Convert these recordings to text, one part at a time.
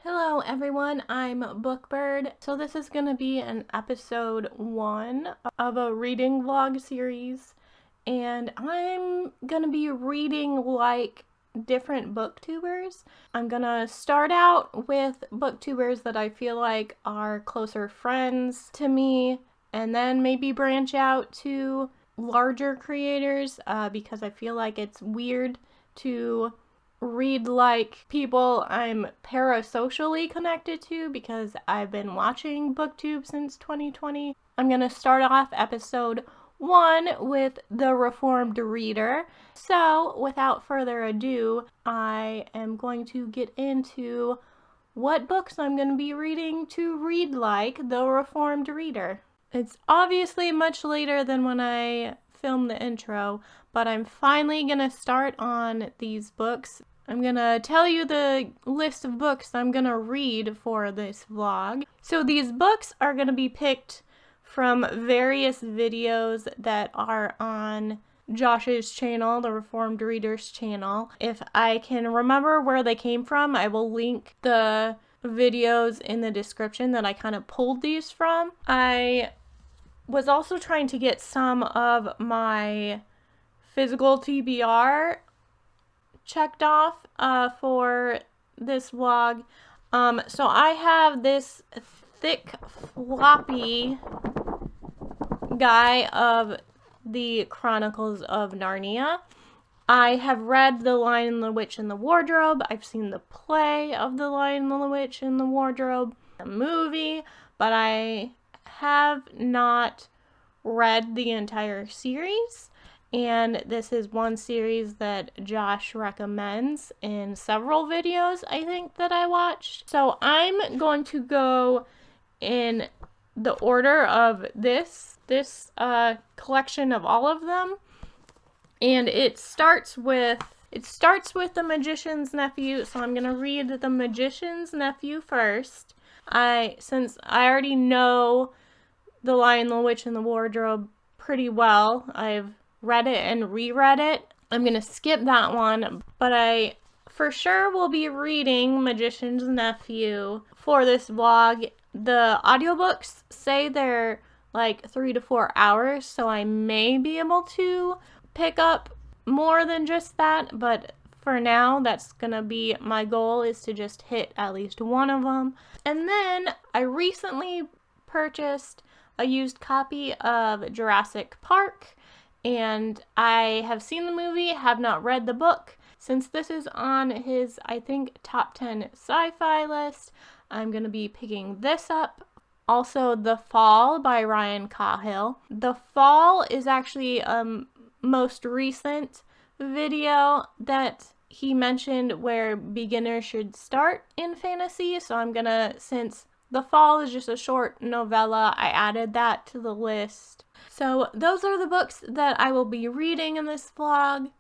Hello everyone, I'm Bookbird. So this is going to be an episode 1 of a reading vlog series, and I'm going to be reading like different booktubers. I'm going to start out with booktubers that I feel like are closer friends to me, and then maybe branch out to larger creators because I feel like it's weird to read like people I'm parasocially connected to because I've been watching booktube since 2020. I'm going to start off episode 1 with The Reformed Reader. So without further ado, I am going to get into what books I'm going to be reading to read like The Reformed Reader. It's obviously much later than when I filmed the intro, but I'm finally going to start on these books. I'm going to tell you the list of books I'm going to read for this vlog. So these books are going to be picked from various videos that are on Josh's channel, the Reformed Reader's channel. If I can remember where they came from, I will link the videos in the description that I kind of pulled these from. I was also trying to get some of my physical TBR checked off for this vlog. So I have this thick floppy guy of the Chronicles of Narnia. I have read The Lion, the Witch, and the Wardrobe. I've seen the play of The Lion, the Witch, and the Wardrobe, the movie, but I have not read the entire series. And this is one series that Josh recommends in several videos, I think, that I watched. So I'm going to go in the order of this collection of all of them. And it starts with The Magician's Nephew, so I'm going to read The Magician's Nephew first. Since I already know The Lion, the Witch, and the Wardrobe pretty well, I've read it and reread it, I'm going to skip that one, but I for sure will be reading Magician's Nephew for this vlog. The audiobooks say they're like 3 to 4 hours, so I may be able to pick up more than just that, but for now, that's gonna be my goal, is to just hit at least one of them. And then I recently purchased a used copy of Jurassic Park, and I have seen the movie, have not read the book. Since this is on his, I think, top 10 sci-fi list, I'm gonna be picking this up. Also, The Fall by Ryan Cahill. The Fall is actually most recent video that he mentioned where beginners should start in fantasy, so I'm gonna, since The Fall is just a short novella, I added that to the list. So those are the books that I will be reading in this vlog.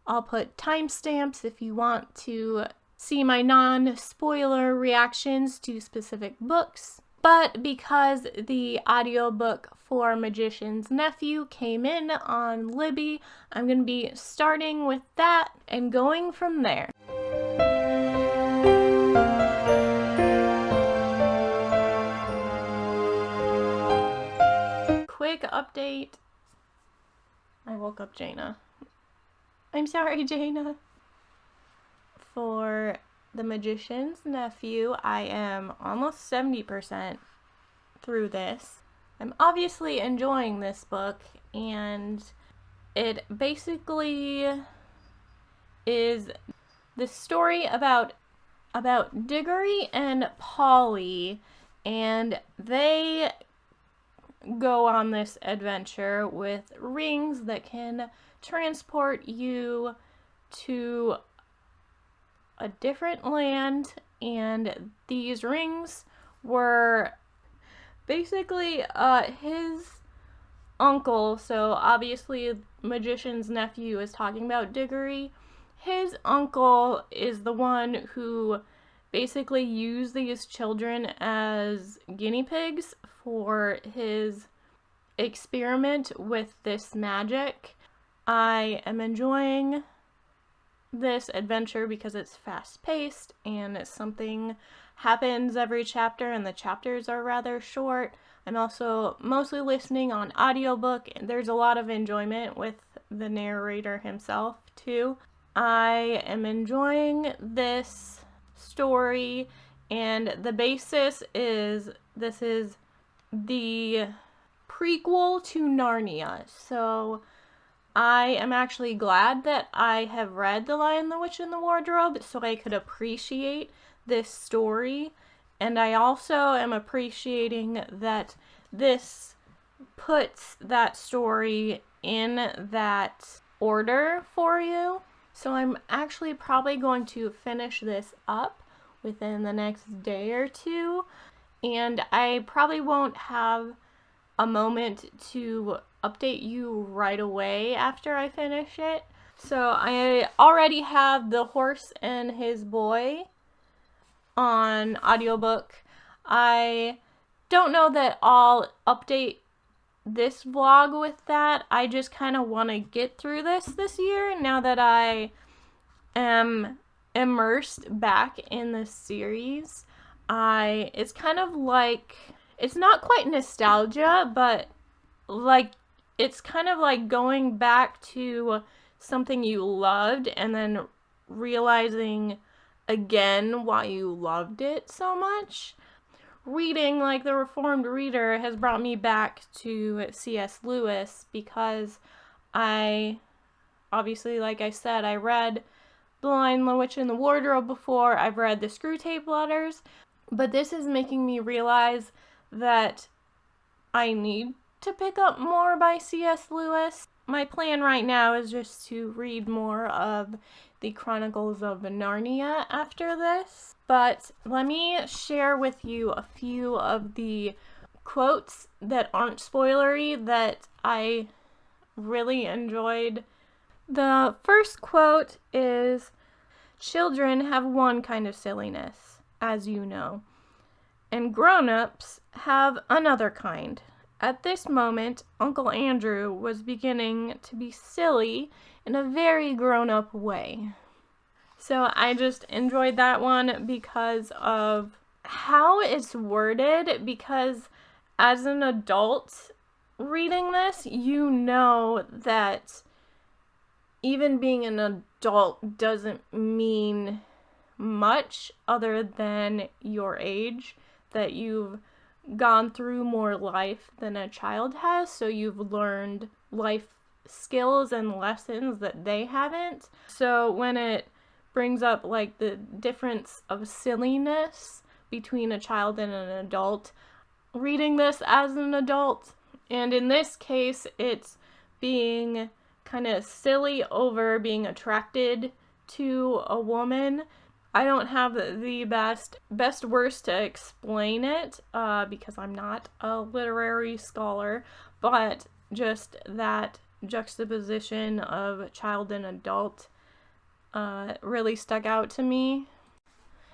I'll put timestamps if you want to see my non-spoiler reactions to specific books. But because the audiobook for Magician's Nephew came in on Libby, I'm going to be starting with that and going from there. Quick update. I woke up Jaina. I'm sorry, Jaina. For The Magician's Nephew, I am almost 70% through this. I'm obviously enjoying this book, and it basically is the story about Diggory and Polly, and they go on this adventure with rings that can transport you to a different land, and these rings were basically his uncle. So obviously Magician's Nephew is talking about Diggory. His uncle is the one who basically used these children as guinea pigs for his experiment with this magic. I am enjoying this adventure because it's fast-paced and something happens every chapter and the chapters are rather short. I'm also mostly listening on audiobook, and there's a lot of enjoyment with the narrator himself too. I am enjoying this story, and the basis is this is the prequel to Narnia. So I am actually glad that I have read The Lion, the Witch, and the Wardrobe so I could appreciate this story. And I also am appreciating that this puts that story in that order for you. So I'm actually probably going to finish this up within the next day or two. And I probably won't have a moment to update you right away after I finish it. So I already have The Horse and His Boy on audiobook. I don't know that I'll update this vlog with that. I just kind of want to get through this year now that I am immersed back in the series. It's kind of like, it's not quite nostalgia, but like, it's kind of like going back to something you loved and then realizing again why you loved it so much. Reading like The Reformed Reader has brought me back to C.S. Lewis because obviously, like I said, I read The Lion, the Witch, and the Wardrobe before. I've read the Screwtape Letters, but this is making me realize that I need to pick up more by C.S. Lewis. My plan right now is just to read more of the Chronicles of Narnia after this. But let me share with you a few of the quotes that aren't spoilery that I really enjoyed. The first quote is, "Children have one kind of silliness, as you know, and grown-ups have another kind. At this moment, Uncle Andrew was beginning to be silly in a very grown-up way." So I just enjoyed that one because of how it's worded, because as an adult reading this, you know that even being an adult doesn't mean much other than your age, that you've gone through more life than a child has, so you've learned life skills and lessons that they haven't. So when it brings up like the difference of silliness between a child and an adult, reading this as an adult, and in this case it's being kind of silly over being attracted to a woman. I don't have the best words to explain it because I'm not a literary scholar, but just that juxtaposition of child and adult really stuck out to me.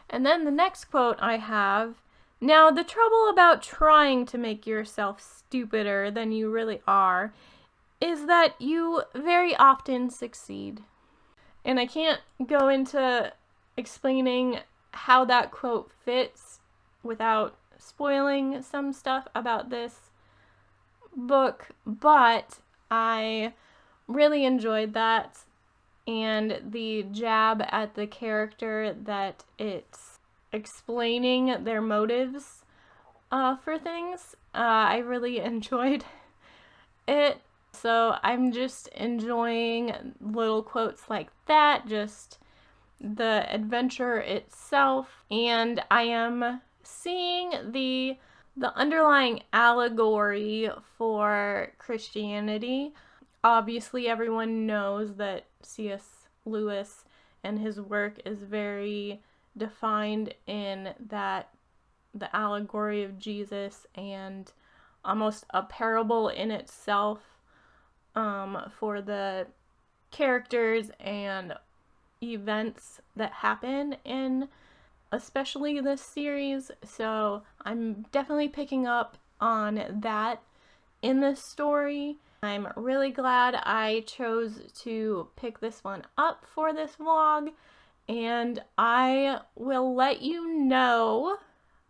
And then the next quote I have, "Now the trouble about trying to make yourself stupider than you really are is that you very often succeed." And I can't go into explaining how that quote fits without spoiling some stuff about this book, but I really enjoyed that, and the jab at the character that it's explaining their motives for things, I really enjoyed it. So I'm just enjoying little quotes like that, just the adventure itself, and I am seeing the underlying allegory for Christianity. Obviously, everyone knows that C.S. Lewis and his work is very defined in that the allegory of Jesus and almost a parable in itself for the characters and events that happen in especially this series. So I'm definitely picking up on that in this story, I'm really glad I chose to pick this one up for this vlog, and I will let you know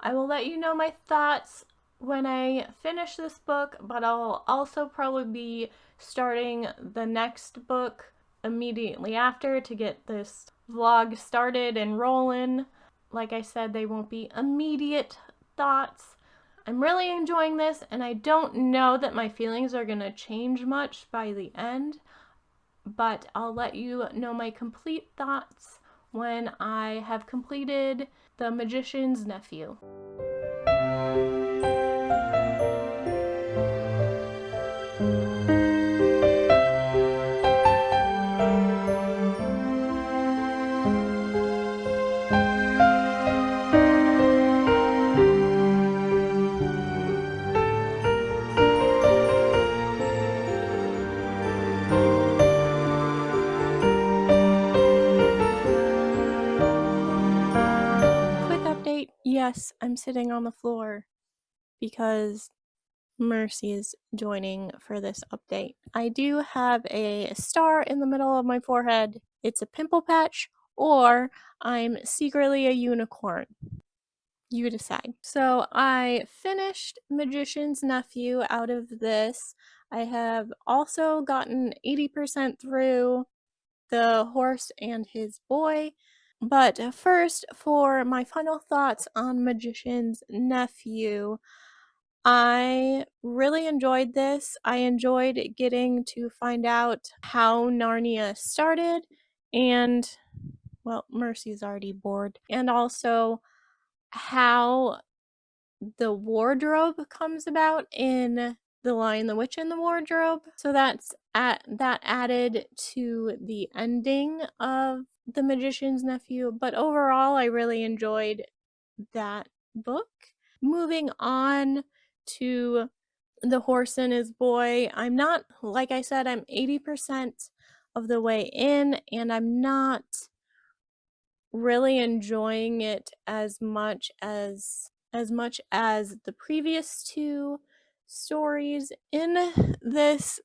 my thoughts when I finish this book, but I'll also probably be starting the next book immediately after to get this vlog started and rolling. Like I said, they won't be immediate thoughts. I'm really enjoying this, and I don't know that my feelings are gonna change much by the end, but I'll let you know my complete thoughts when I have completed The Magician's Nephew. Yes, I'm sitting on the floor because Mercy is joining for this update. I do have a star in the middle of my forehead. It's a pimple patch, or I'm secretly a unicorn. You decide. So I finished Magician's Nephew out of this. I have also gotten 80% through The Horse and His Boy. But first, for my final thoughts on Magician's Nephew, I really enjoyed this. I enjoyed getting to find out how Narnia started, and, well, Mercy's already bored, and also how the wardrobe comes about in The Lion, the Witch, and the Wardrobe. So that added to the ending of The Magician's Nephew. But overall, I really enjoyed that book. Moving on to The Horse and His Boy, I'm not, like I said, I'm 80% of the way in, and I'm not really enjoying it as much as the previous two stories in this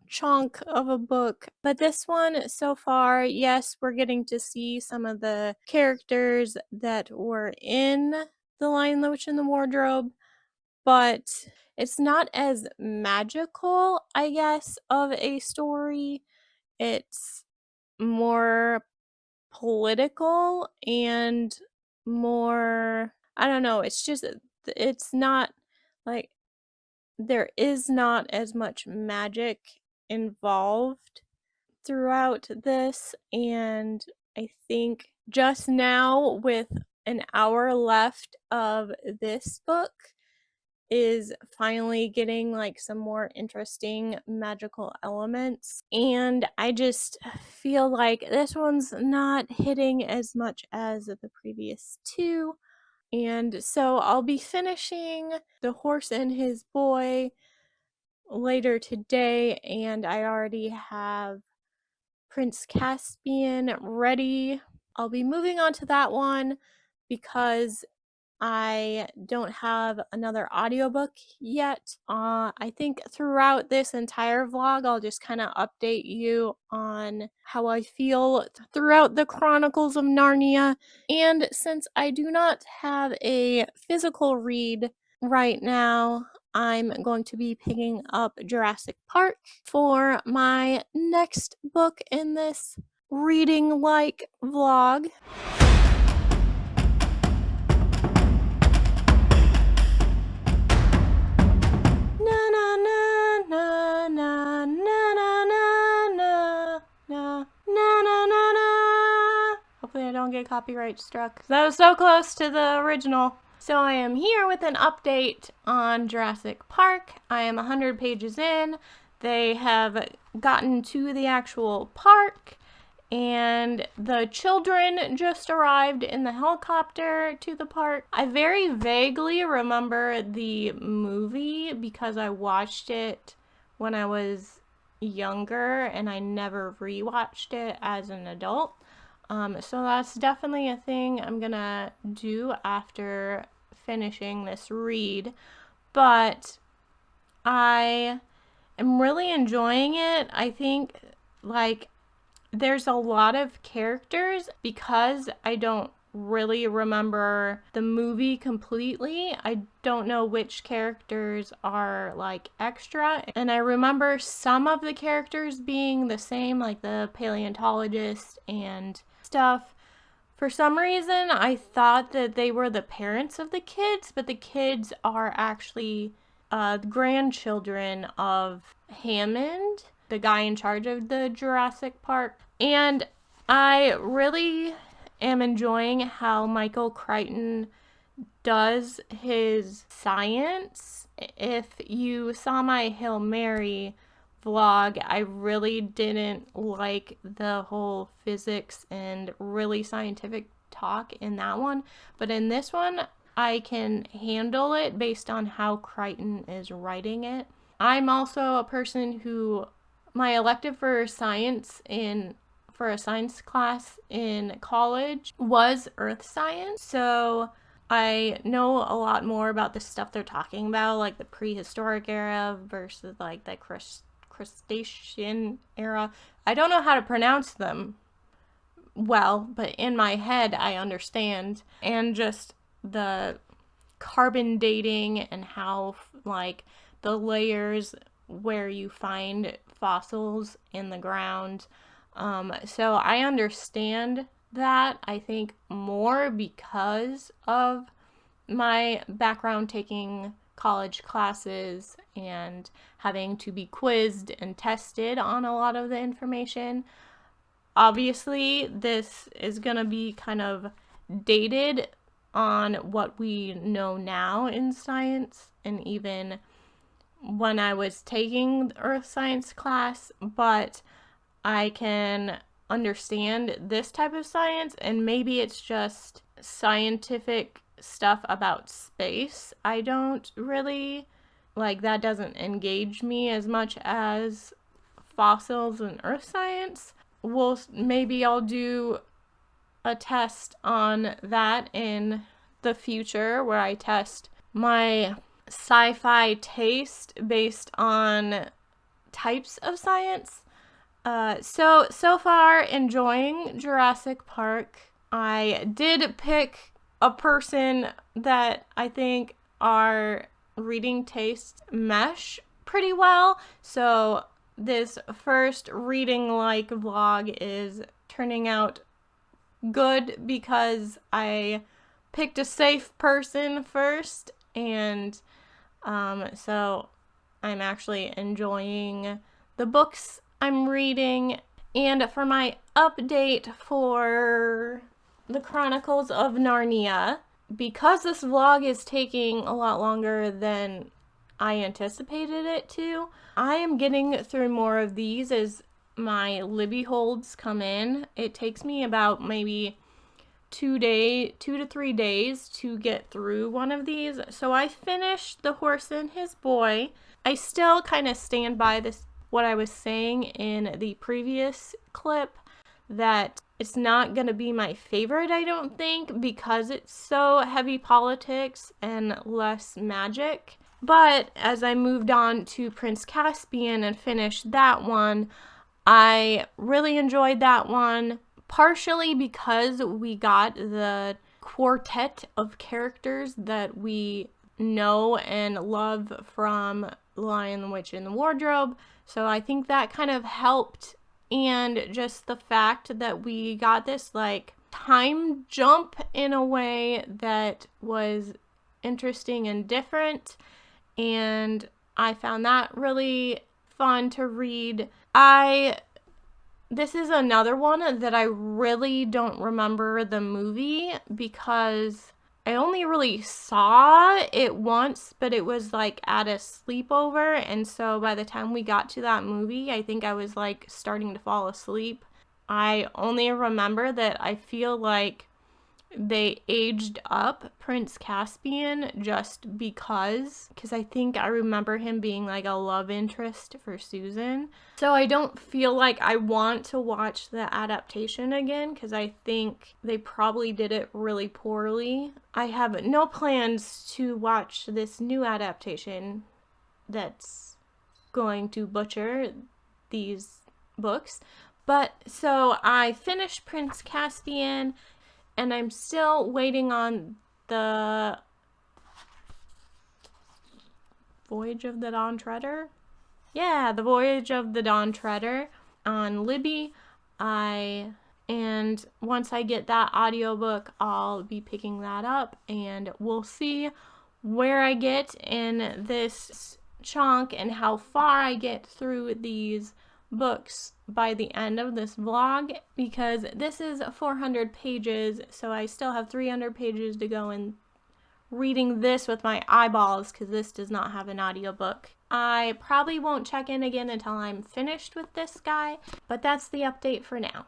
chunk of a book. But this one, so far, yes, we're getting to see some of the characters that were in The Lion, the Witch, and the Wardrobe, but it's not as magical, I guess, of a story. It's more political and more, I don't know, it's not like, there is not as much magic involved throughout this, and I think just now, with an hour left of this book, is finally getting like some more interesting magical elements, and I just feel like this one's not hitting as much as the previous two. And so I'll be finishing The Horse and His Boy later today, and I already have Prince Caspian ready. I'll be moving on to that one because I don't have another audiobook yet. I think throughout this entire vlog, I'll just kind of update you on how I feel throughout the Chronicles of Narnia. And since I do not have a physical read right now, I'm going to be picking up Jurassic Park for my next book in this reading like vlog. Hopefully I don't get copyright struck. That was so close to the original. So I am here with an update on Jurassic Park. I am 100 pages in. They have gotten to the actual park, and the children just arrived in the helicopter to the park. I very vaguely remember the movie because I watched it when I was younger and I never rewatched it as an adult. So that's definitely a thing I'm gonna do after finishing this read. But I am really enjoying it. I think, like, there's a lot of characters because I don't really remember the movie completely. I don't know which characters are like extra, and I remember some of the characters being the same, like the paleontologist and stuff. For some reason, I thought that they were the parents of the kids, but the kids are actually grandchildren of Hammond, the guy in charge of the Jurassic Park. And I really am enjoying how Michael Crichton does his science. If you saw my Hail Mary vlog, I really didn't like the whole physics and really scientific talk in that one. But in this one, I can handle it based on how Crichton is writing it. I'm also a person who, my elective for a science class in college was earth science. So I know a lot more about the stuff they're talking about, like the prehistoric era versus like the Cretaceous era. I don't know how to pronounce them well, but in my head I understand. And just the carbon dating and how like the layers where you find fossils in the ground. So I understand that, I think, more because of my background taking college classes and having to be quizzed and tested on a lot of the information. Obviously, this is going to be kind of dated on what we know now in science and even when I was taking the earth science class, but I can understand this type of science, and maybe it's just scientific stuff about space. I don't really, like, that doesn't engage me as much as fossils and earth science. Maybe I'll do a test on that in the future where I test my sci-fi taste based on types of science. So far enjoying Jurassic Park. I did pick a person that I think our reading tastes mesh pretty well. So this first reading like vlog is turning out good because I picked a safe person first, and so I'm actually enjoying the books I'm reading. And for my update for the Chronicles of Narnia, because this vlog is taking a lot longer than I anticipated it to, I am getting through more of these as my Libby holds come in. It takes me about maybe 2 to 3 days to get through one of these. So I finished The Horse and His Boy. I still kind of stand by this, what I was saying in the previous clip, that it's not going to be my favorite, I don't think, because it's so heavy politics and less magic. But as I moved on to Prince Caspian and finished that one, I really enjoyed that one, partially because we got the quartet of characters that we know and love from Lion, the Witch, and the Wardrobe. So I think that kind of helped, and just the fact that we got this like time jump in a way that was interesting and different, and I found that really fun to read. This is another one that I really don't remember the movie because I only really saw it once, but it was like at a sleepover, and so by the time we got to that movie, I think I was like starting to fall asleep. I only remember that I feel like they aged up Prince Caspian just because I think I remember him being like a love interest for Susan. So I don't feel like I want to watch the adaptation again because I think they probably did it really poorly. I have no plans to watch this new adaptation that's going to butcher these books. But so I finished Prince Caspian, and I'm still waiting on the Voyage of the Dawn Treader? Yeah, the Voyage of the Dawn Treader on Libby. And once I get that audiobook, I'll be picking that up, and we'll see where I get in this chunk and how far I get through these books by the end of this vlog, because this is 400 pages, so I still have 300 pages to go in reading this with my eyeballs, because this does not have an audiobook. I probably won't check in again until I'm finished with this guy, but that's the update for now.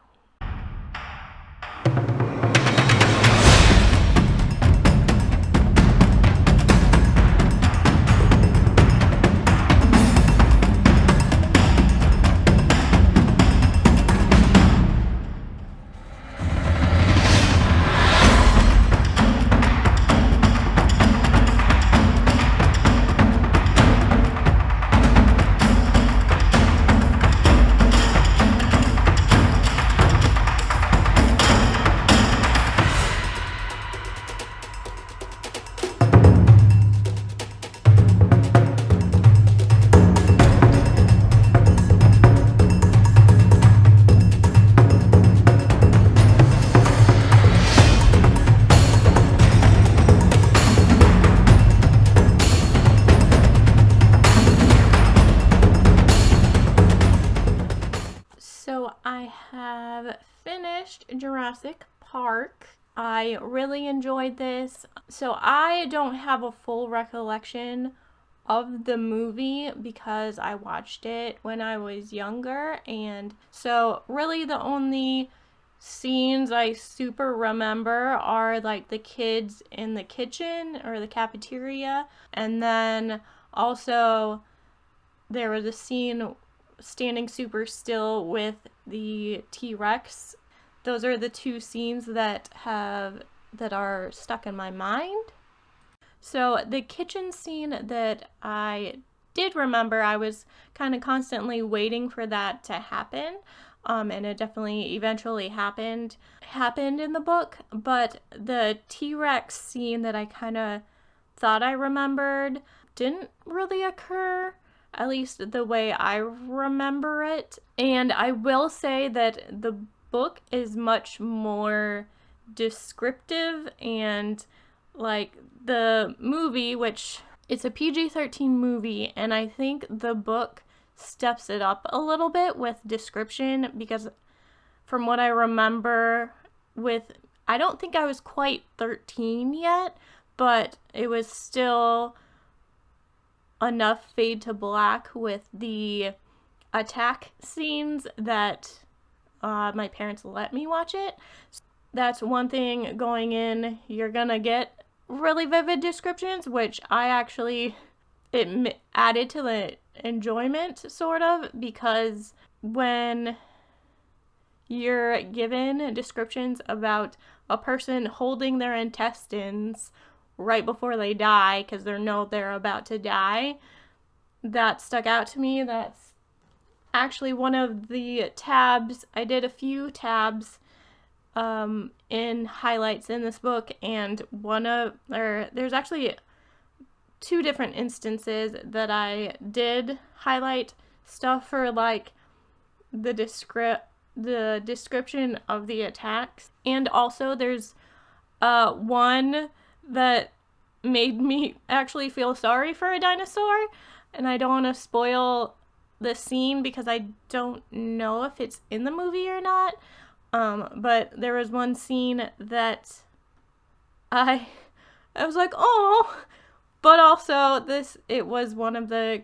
So I have finished Jurassic Park. I really enjoyed this. So I don't have a full recollection of the movie because I watched it when I was younger, and so really the only scenes I super remember are like the kids in the kitchen or the cafeteria, and then also there was a scene standing super still with the T-Rex. Those are the two scenes that are stuck in my mind. So the kitchen scene that I did remember, I was kind of constantly waiting for that to happen. And it definitely eventually happened in the book, but the T-Rex scene that I kind of thought I remembered didn't really occur, at least the way I remember it. And I will say that the book is much more descriptive, and like the movie, which it's a PG-13 movie, and I think the book steps it up a little bit with description, because from what I remember I don't think I was quite 13 yet, but it was still enough fade to black with the attack scenes that my parents let me watch it. That's one thing going in. You're gonna get really vivid descriptions, which it added to the enjoyment, sort of, because when you're given descriptions about a person holding their intestines right before they die because they're about to die, that stuck out to me. That's actually one of the tabs. I did a few tabs in highlights in this book, and there's actually two different instances that I did highlight stuff for, like the description of the attacks, and also there's one that made me actually feel sorry for a dinosaur, and I don't want to spoil the scene because I don't know if it's in the movie or not, but there was one scene that I was like, oh, but also it was one of the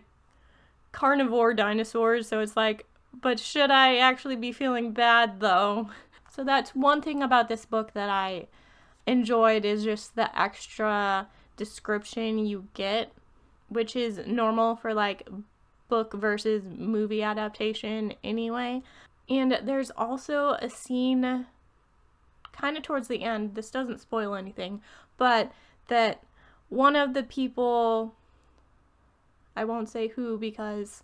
carnivore dinosaurs, so it's like, but should I actually be feeling bad though? So that's one thing about this book that I enjoyed, is just the extra description you get, which is normal for like book versus movie adaptation anyway. And there's also a scene kind of towards the end, this doesn't spoil anything, but that one of the people, I won't say who because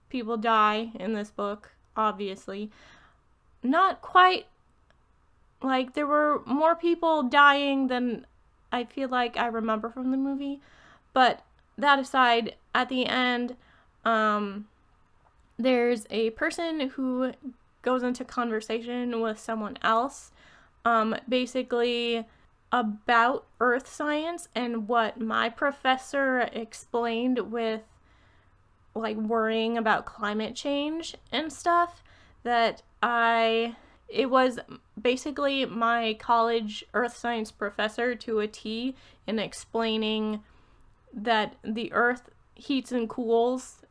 people die in this book, obviously. Not quite, like, there were more people dying than I feel like I remember from the movie. But that aside, at the end, there's a person who goes into conversation with someone else, basically about earth science and what my professor explained with, like, worrying about climate change and stuff, that it was basically my college earth science professor to a T in explaining that the earth heats and cools.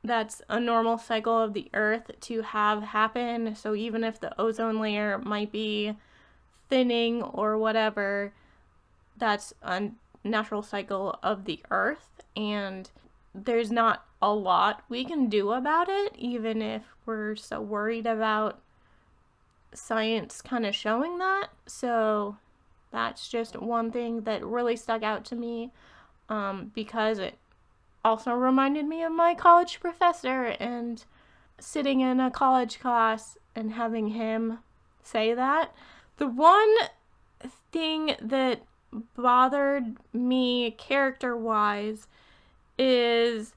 That's a normal cycle of the earth to have happen. So even if the ozone layer might be thinning or whatever, that's a natural cycle of the earth, and there's not a lot we can do about it, even if we're so worried about science kind of showing that. So that's just one thing that really stuck out to me, because it also reminded me of my college professor, and sitting in a college class and having him say that. The one thing that bothered me character-wise is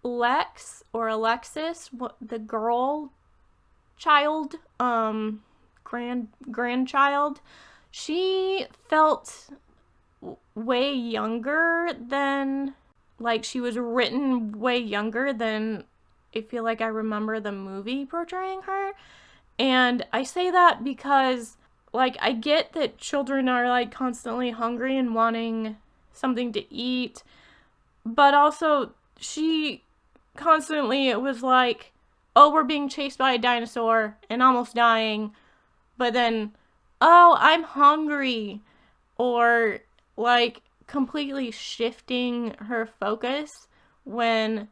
Lex, or Alexis, the grandchild. She felt way younger than, like, she was written way younger than I feel like I remember the movie portraying her. And I say that because, like, I get that children are, like, constantly hungry and wanting something to eat, but also she constantly was like, oh, we're being chased by a dinosaur and almost dying, but then, oh, I'm hungry, or, like, completely shifting her focus when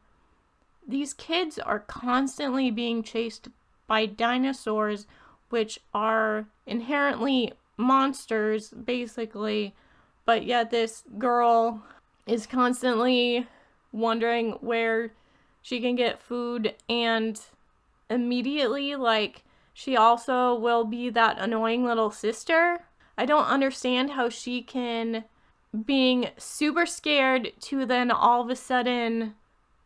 these kids are constantly being chased by dinosaurs, which are inherently monsters, basically, but yet this girl is constantly wondering where she can get food, and immediately, like, she also will be that annoying little sister. I don't understand how she can, being super scared, to then all of a sudden,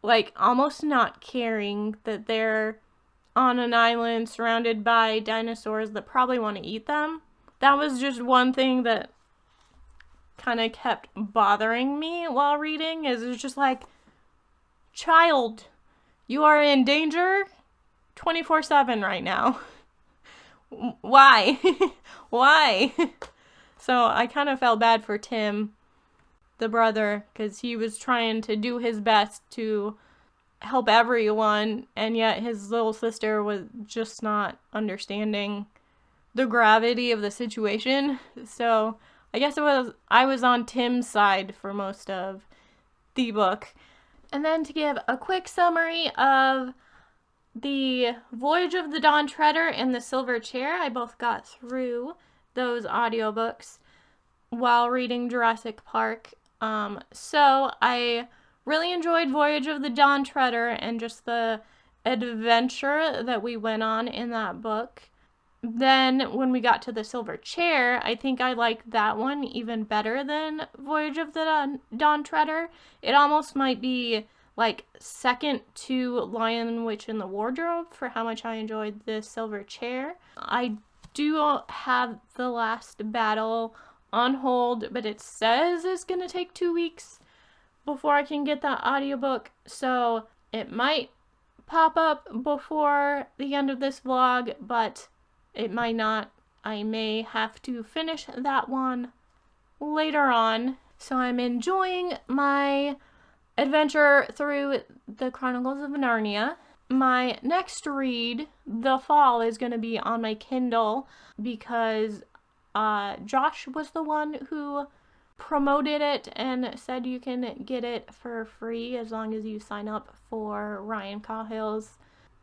like, almost not caring that they're on an island surrounded by dinosaurs that probably want to eat them. That was just one thing that kind of kept bothering me while reading, is it's just like, child, you are in danger 24/7 right now. Why? Why? So I kind of felt bad for Tim, the brother, because he was trying to do his best to help everyone, and yet his little sister was just not understanding the gravity of the situation. So I guess I was on Tim's side for most of the book. And then to give a quick summary of the Voyage of the Dawn Treader and the Silver Chair, I both got through those audiobooks while reading Jurassic Park. So I really enjoyed Voyage of the Dawn Treader and just the adventure that we went on in that book. Then when we got to the Silver Chair, I think I liked that one even better than Voyage of the Dawn Treader. It almost might be, like, second to Lion, Witch, and the Wardrobe for how much I enjoyed the Silver Chair. I do have the last battle on hold, but it says it's gonna take 2 weeks before I can get that audiobook, so it might pop up before the end of this vlog, but it might not. I may have to finish that one later on. So I'm enjoying my adventure through the Chronicles of Narnia. My next read, The Fall, is going to be on my Kindle because Josh was the one who promoted it and said you can get it for free as long as you sign up for Ryan Cahill's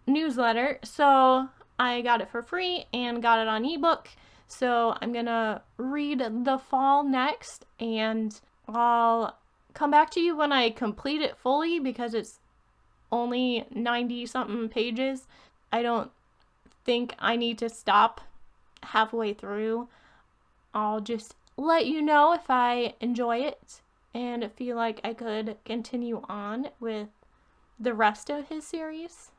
newsletter. So I got it for free and got it on ebook. So I'm gonna read The Fall next, and I'll come back to you when I complete it fully because it's only 90 something pages. I don't think I need to stop halfway through. I'll just let you know if I enjoy it and feel like I could continue on with the rest of his series.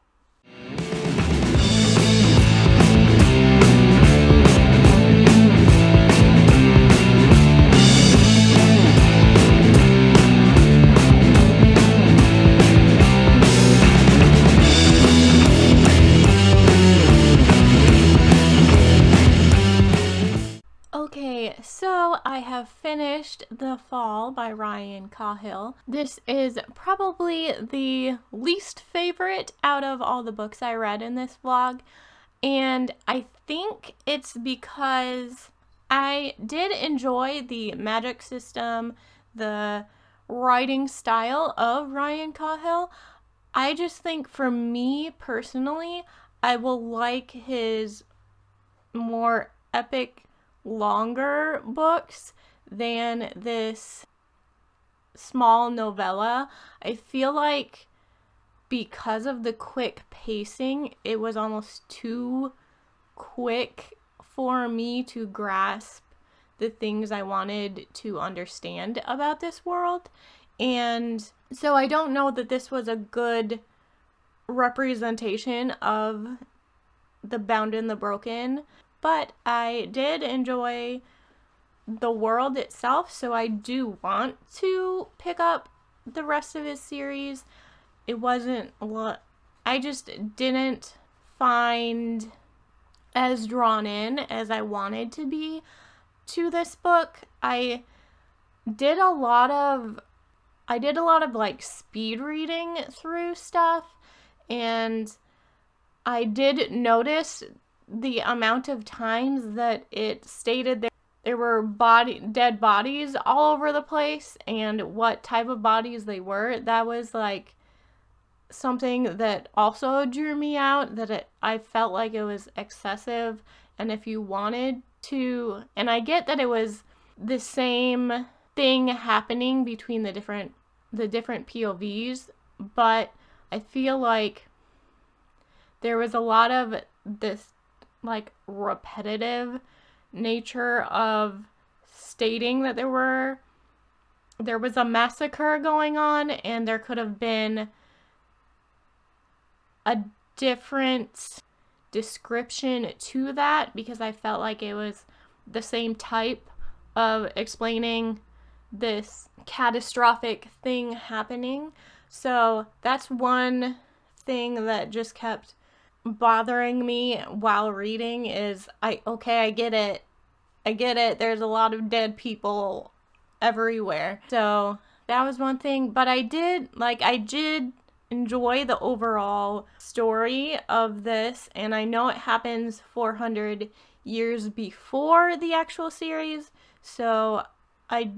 Okay, so I have finished The Fall by Ryan Cahill. This is probably the least favorite out of all the books I read in this vlog, and I think it's because I did enjoy the magic system, the writing style of Ryan Cahill. I just think for me personally, I will like his more epic, longer books than this small novella. I feel like because of the quick pacing, it was almost too quick for me to grasp the things I wanted to understand about this world. And so I don't know that this was a good representation of the Bound and the Broken, but I did enjoy the world itself, so I do want to pick up the rest of his series. It wasn't what I just didn't find as drawn in as I wanted to be to this book. I did a lot of like speed reading through stuff, and I did notice the amount of times that it stated there were dead bodies all over the place and what type of bodies they were. That was like something that also drew me out, that I felt like it was excessive. And if you wanted to, and I get that it was the same thing happening between the different POVs, but I feel like there was a lot of this like repetitive nature of stating that there was a massacre going on, and there could have been a different description to that, because I felt like it was the same type of explaining this catastrophic thing happening. So that's one thing that just kept bothering me while reading is I get it. There's a lot of dead people everywhere. So that was one thing, but I did enjoy the overall story of this, and I know it happens 400 years before the actual series, so I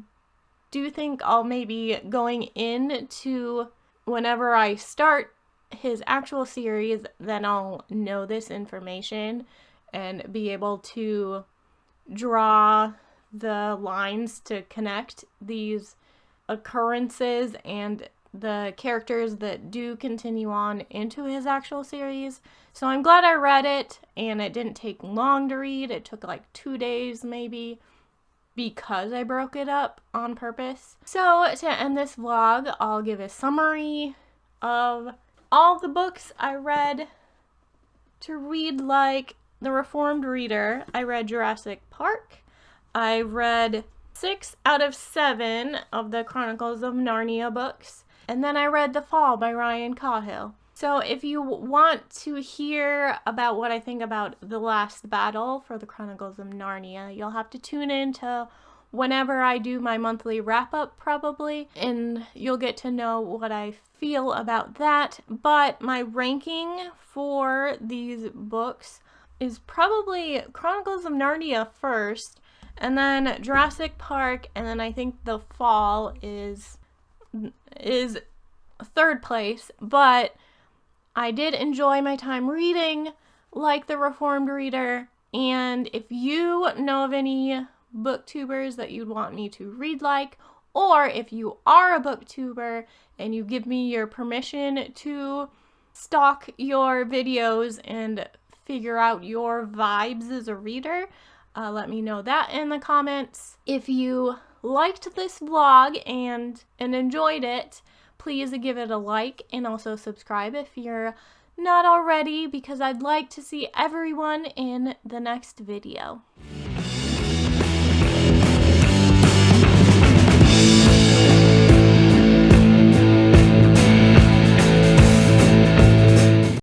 do think I'll maybe going into whenever I start his actual series, then I'll know this information and be able to draw the lines to connect these occurrences and the characters that do continue on into his actual series. So I'm glad I read it, and it didn't take long to read. It took like 2 days maybe, because I broke it up on purpose. So to end this vlog, I'll give a summary of all the books I read. To read like the reformed reader, I read Jurassic Park. I read 6 out of 7 of the Chronicles of Narnia books. And then I read The Fall by Ryan Cahill. So if you want to hear about what I think about the last battle for the Chronicles of Narnia, you'll have to tune in to whenever I do my monthly wrap-up probably, and you'll get to know what I feel about that. But my ranking for these books is probably Chronicles of Narnia first, and then Jurassic Park, and then I think The Fall is third place. But I did enjoy my time reading like the reformed reader, and if you know of any booktubers that you'd want me to read like, Or if you are a booktuber and you give me your permission to stalk your videos and figure out your vibes as a reader, let me know that in the comments. If you liked this vlog and enjoyed it, please give it a like and also subscribe if you're not already, because I'd like to see everyone in the next video.